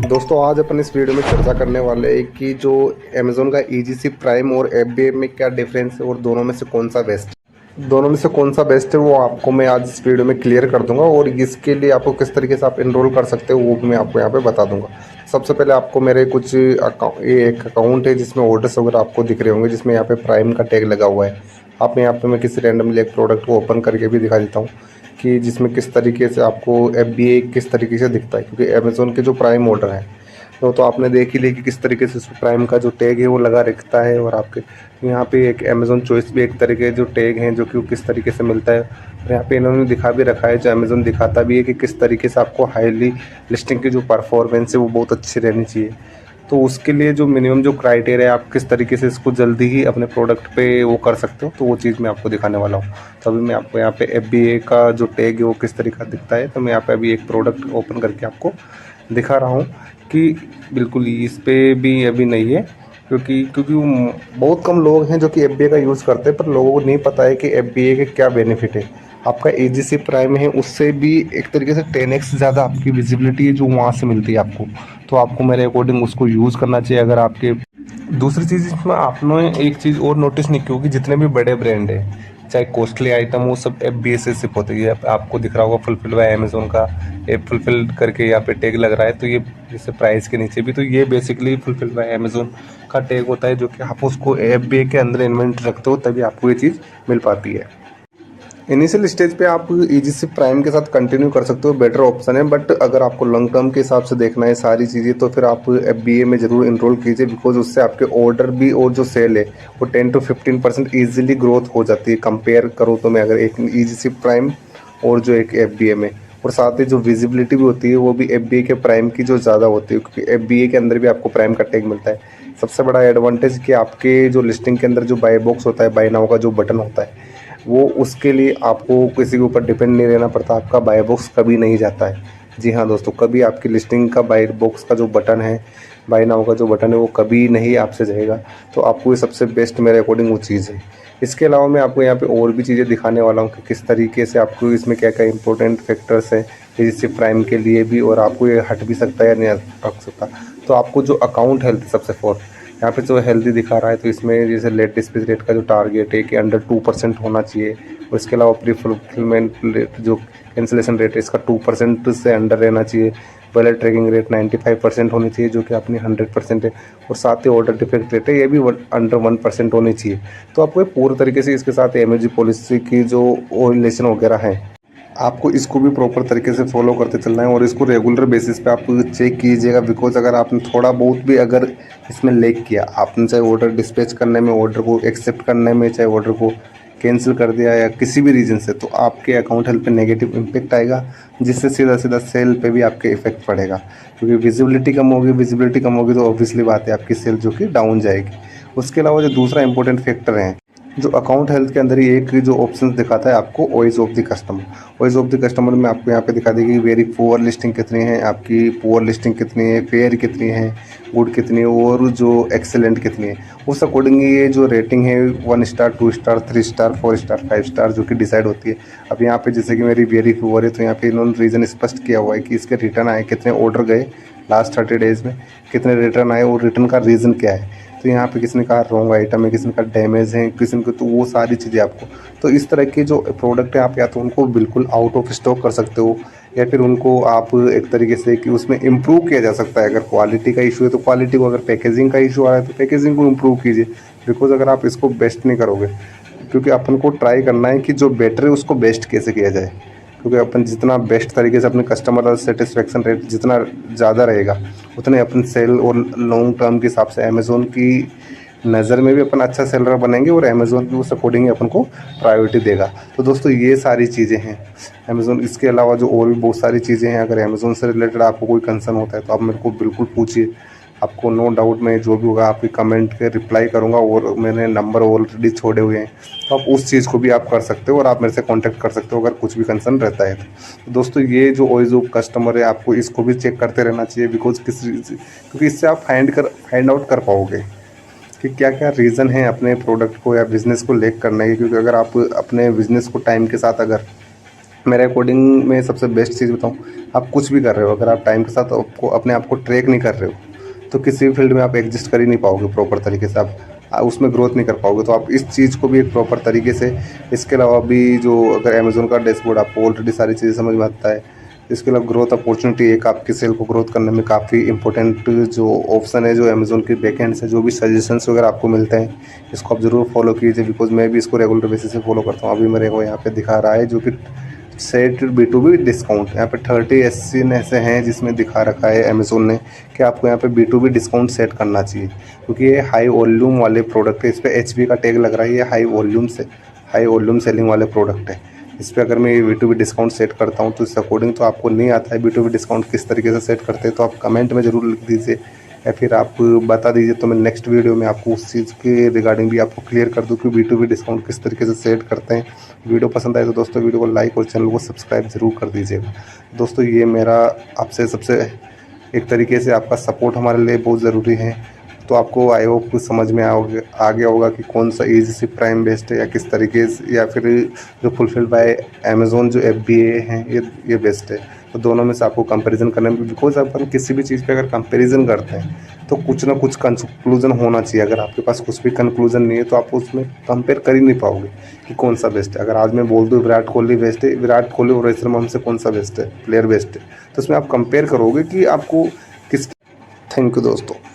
दोस्तों आज अपन इस वीडियो में चर्चा करने वाले हैं कि जो अमेज़न का ईजीसी प्राइम और एफबीए में क्या डिफरेंस है और दोनों में से कौन सा बेस्ट है। दोनों में से कौन सा बेस्ट है वो आपको मैं आज इस वीडियो में क्लियर कर दूंगा और इसके लिए आपको किस तरीके से आप इनरोल कर सकते हो वो भी मैं आपको यहाँ पे बता दूंगा। सबसे पहले आपको मेरे कुछ एक अकाउंट है जिसमें ऑर्डर्स वगैरह आपको दिख रहे होंगे, जिसमें यहाँ पे प्राइम का टैग लगा हुआ है। आप यहाँ पे मैं किसी रैंडमली एक प्रोडक्ट को ओपन करके भी दिखा देता हूँ कि जिसमें किस तरीके से आपको एफबीए किस तरीके से दिखता है, क्योंकि अमेज़न के जो प्राइम ऑर्डर है तो आपने देख ही लिया कि किस तरीके से उसमें प्राइम का जो टैग है वो लगा रखता है। और आपके यहाँ पे एक अमेज़न चॉइस भी एक तरीके जो टैग हैं जो कि वो किस तरीके से मिलता है, और यहाँ पे इन्होंने दिखा भी रखा है, जो अमेज़न दिखाता भी है कि किस तरीके से आपको हाईली लिस्टिंग की जो परफॉर्मेंस है वो बहुत अच्छी रहनी चाहिए। तो उसके लिए जो मिनिमम जो क्राइटेरिया है आप किस तरीके से इसको जल्दी ही अपने प्रोडक्ट पे वो कर सकते हो, तो वो चीज़ मैं आपको दिखाने वाला हूँ। तो अभी मैं आपको यहाँ पे एफबीए का जो टैग है वो किस तरीके का दिखता है, तो मैं यहाँ पे अभी एक प्रोडक्ट ओपन करके आपको दिखा रहा हूँ कि बिल्कुल इस पे भी अभी नहीं है, क्योंकि वो बहुत कम लोग हैं जो कि एफबीए का यूज़ करते हैं, पर लोगों को नहीं पता है कि एफबीए के क्या बेनिफिट है। आपका एजीसी प्राइम है उससे भी एक तरीके से 10x ज़्यादा आपकी विजिबिलिटी है जो वहाँ से मिलती है आपको, तो आपको मेरे अकॉर्डिंग उसको यूज़ करना चाहिए। अगर आपके दूसरी चीज़ इसमें आपने एक चीज़ और नोटिस नहीं की होगी, जितने भी बड़े ब्रांड है चाहे कॉस्टली आइटम वो सब एफबीए से शिप होते हैं। आपको दिख रहा होगा फुलफिल बाय अमेज़न का एप फुलफिल करके यहाँ पे टैग लग रहा है, तो ये जैसे प्राइस के नीचे भी, तो ये बेसिकली फुलफिल बाय अमेज़न का टैग होता है जो कि आप उसको एफबीए के अंदर इन्वेंट रखते हो तभी आपको ये चीज़ मिल पाती है। इनिशियल स्टेज पे आप ईजीसी प्राइम के साथ कंटिन्यू कर सकते हो, बेटर ऑप्शन है। बट अगर आपको लॉन्ग टर्म के हिसाब से देखना है सारी चीज़ें तो फिर आप एफबीए में ज़रूर इनरोल कीजिए, बिकॉज उससे आपके ऑर्डर भी और जो सेल है वो 10 to 15% ईजिली ग्रोथ हो जाती है। कंपेयर करो तो मैं अगर एक ईजीसी प्राइम और जो एक एफबीए में, और साथ ही जो विजिबिलिटी भी होती है वो भी एफबीए के प्राइम की जो ज़्यादा होती है, क्योंकि एफबीए के अंदर भी आपको प्राइम का टैग मिलता है। सबसे बड़ा एडवांटेज कि आपके जो लिस्टिंग के अंदर जो बाय बॉक्स होता है, बाय नाउ का जो बटन होता है वो, उसके लिए आपको किसी के ऊपर डिपेंड नहीं रहना पड़ता, आपका बाय बॉक्स कभी नहीं जाता है। जी हाँ दोस्तों, कभी आपकी लिस्टिंग का बाय बॉक्स का जो बटन है, बाय नाउ का जो बटन है वो कभी नहीं आपसे जाएगा। तो आपको ये सबसे बेस्ट मेरे अकॉर्डिंग वो चीज़ है। इसके अलावा मैं आपको यहाँ पे और भी चीज़ें दिखाने वाला हूँ कि किस तरीके से आपको इसमें क्या क्या इंपॉर्टेंट फैक्टर्स हैं जिससे प्राइम के लिए भी, और आपको ये हट भी सकता है या नहीं हट सकता। तो आपको जो अकाउंट हेल्थ सबसे फोर्थ यहाँ पे जो हेल्दी दिखा रहा है, तो इसमें जैसे लेट डिस्पैच रेट का जो टारगेट है कि अंडर 2% होना चाहिए, और इसके अलावा प्री फुलफिलमेंट रेट जो कैंसिलेशन रेट है इसका 2% से अंडर रहना चाहिए। वैलेट ट्रैकिंग रेट 95% होनी चाहिए जो कि अपनी 100% है, और साथ ही ऑर्डर डिफेक्ट रेट है ये भी अंडर 1% होनी चाहिए। तो आपको ये पूरे तरीके से इसके साथ एमएजी पॉलिसी की जो ओरिलेशन वगैरह है आपको इसको भी प्रॉपर तरीके से फॉलो करते चलना है, और इसको रेगुलर बेसिस पे आप चेक कीजिएगा। बिकॉज अगर आपने थोड़ा बहुत भी अगर इसमें लेक किया, आपने चाहे ऑर्डर डिस्पैच करने में, ऑर्डर को एक्सेप्ट करने में, चाहे ऑर्डर को कैंसिल कर दिया या किसी भी रीज़न से, तो आपके अकाउंट हेल्थ पे नेगेटिव इम्पेक्ट आएगा, जिससे सीधा सीधा सेल पे भी आपके इफेक्ट पड़ेगा। क्योंकि विजिबिलिटी कम होगी तो ऑब्वियसली बात है आपकी सेल जो कि डाउन जाएगी। उसके अलावा जो दूसरा इंपॉर्टेंट फैक्टर है जो अकाउंट हेल्थ के अंदर ही एक जो ऑप्शन दिखाता है आपको, voice of the customer. Voice of the customer में आपको यहाँ पे दिखा देगी वेरी पुअर लिस्टिंग कितनी है, आपकी पुअर लिस्टिंग कितनी है, फेयर कितनी है, गुड कितनी है, और जो एक्सेलेंट कितनी है। उस अकॉर्डिंग ये जो रेटिंग है 1 star 2 star 3 star 4 star 5 star जो कि डिसाइड होती है। अब यहाँ पे जैसे कि मेरी वेरी पुअर है, तो यहाँ पे इन्होंने रीज़न स्पष्ट किया हुआ है कि इसके रिटर्न आए कितने, ऑर्डर गए लास्ट 30 डेज़ में कितने रिटर्न आए, और रिटर्न का रीज़न क्या है। तो यहाँ पे किसी ने कहा रॉन्ग आइटम है, किसी ने कहा डैमेज है, किसी ने, तो वो सारी चीज़ें आपको, तो इस तरह के जो प्रोडक्ट है आप या तो उनको बिल्कुल आउट ऑफ स्टॉक कर सकते हो, या फिर उनको आप एक तरीके से कि उसमें इम्प्रूव किया जा सकता है। अगर क्वालिटी का इशू है तो क्वालिटी को, अगर पैकेजिंग का इशू आ रहा है तो पैकेजिंग को इम्प्रूव कीजिए। बिकॉज अगर आप इसको बेस्ट नहीं करोगे, क्योंकि अपन को ट्राई करना है कि जो बेटर है उसको बेस्ट कैसे किया जाए, क्योंकि अपन जितना बेस्ट तरीके से अपने कस्टमर सेटिस्फेक्शन रेट जितना ज़्यादा रहेगा उतने अपन सेल और लॉन्ग टर्म के हिसाब से अमेज़ोन की नज़र में भी अपन अच्छा सेलर बनेंगे, और अमेज़ोन भी उस अकॉर्डिंग अपन को प्रायोरिटी देगा। तो दोस्तों ये सारी चीज़ें हैं अमेज़ोन। इसके अलावा जो और भी बहुत सारी चीज़ें हैं, अगर अमेज़ोन से रिलेटेड आपको कोई कंसर्न होता है तो आप मेरे को बिल्कुल पूछिए। आपको नो डाउट मैं जो भी होगा आपकी कमेंट के रिप्लाई करूंगा, और मैंने नंबर ऑलरेडी छोड़े हुए हैं, तो आप उस चीज़ को भी आप कर सकते हो और आप मेरे से कांटेक्ट कर सकते हो अगर कुछ भी कंसर्न रहता है तो दोस्तों ये जो वॉइस ऑफ कस्टमर है आपको इसको भी चेक करते रहना चाहिए। बिकॉज क्योंकि इससे आप फाइंड आउट कर पाओगे कि क्या क्या रीज़न है अपने प्रोडक्ट को या बिज़नेस को लेक करने के। क्योंकि अगर आप अपने बिज़नेस को टाइम के साथ अगर मेरे अकॉर्डिंग मैं सबसे बेस्ट चीज़ बताऊँ, आप कुछ भी कर रहे हो, अगर आप टाइम के साथ आपको अपने आप को ट्रैक नहीं कर रहे हो तो किसी भी फील्ड में आप एग्जिस्ट कर ही नहीं पाओगे प्रॉपर तरीके से। आप उसमें ग्रोथ नहीं कर पाओगे। तो आप इस चीज़ को भी एक प्रॉपर तरीके से, इसके अलावा भी जो अगर अमेज़न का डैशबोर्ड आपको ऑलरेडी सारी चीज़ें समझ में आता है, इसके अलावा ग्रोथ अपॉर्चुनिटी, एक आपकी सेल को ग्रोथ करने में काफ़ी इंपॉर्टेंट जो ऑप्शन है, जो अमेज़न के बैकएंड से जो भी सजेशंस वगैरह आपको मिलते हैं, इसको आप ज़रूर फॉलो कीजिए, बिकॉज़ मैं भी इसको रेगुलर बेसिस से फॉलो करता हूँ। अभी मेरे को यहाँ पे दिखा रहा है जो कि सेट B2B डिस्काउंट, यहाँ पे 30 SC ऐसे हैं जिसमें दिखा रखा है अमेज़न ने कि आपको यहाँ पे B2B डिस्काउंट सेट करना चाहिए, क्योंकि ये हाई वॉल्यूम वाले प्रोडक्ट है। इस पे HB का टैग लग रहा है, ये हाई वॉल्यूम सेलिंग वाले प्रोडक्ट है। इस पे अगर मैं B2B डिस्काउंट सेट करता हूँ तो इस अकॉर्डिंग तो आपको नहीं आता है B2B डिस्काउंट किस तरीके से सेट करते हैं, तो आप कमेंट में ज़रूर लिख दीजिए या फिर आप बता दीजिए, तो मैं नेक्स्ट वीडियो में आपको उस चीज़ के रिगार्डिंग भी आपको क्लियर कर दूँ कि B2B डिस्काउंट किस तरीके से सेट करते हैं। वीडियो पसंद आए तो दोस्तों वीडियो को लाइक और चैनल को सब्सक्राइब ज़रूर कर दीजिएगा। दोस्तों ये मेरा आपसे सबसे एक तरीके से आपका सपोर्ट हमारे लिए बहुत ज़रूरी है। तो आपको आई होप कुछ समझ में आ गया होगा कि कौन सा ईज़ी प्राइम बेस्ट है, या किस तरीके से, या फिर जो फुलफिल्ड बाय अमेज़न जो FBA हैं ये बेस्ट है। तो दोनों में से आपको कंपैरिजन करने में, बिकॉज अपन किसी भी चीज़ पे अगर कंपैरिजन करते हैं तो कुछ ना कुछ कंक्लूजन होना चाहिए। अगर आपके पास कुछ भी कंक्लूजन नहीं है तो आप उसमें कंपेयर कर ही नहीं पाओगे कि कौन सा बेस्ट है। अगर आज मैं बोल दूँ विराट कोहली बेस्ट है, विराट कोहली और रोहित शर्मा में से कौन सा बेस्ट है, प्लेयर बेस्ट है, तो उसमें आप कंपेयर करोगे कि आपको किस। थैंक यू दोस्तों।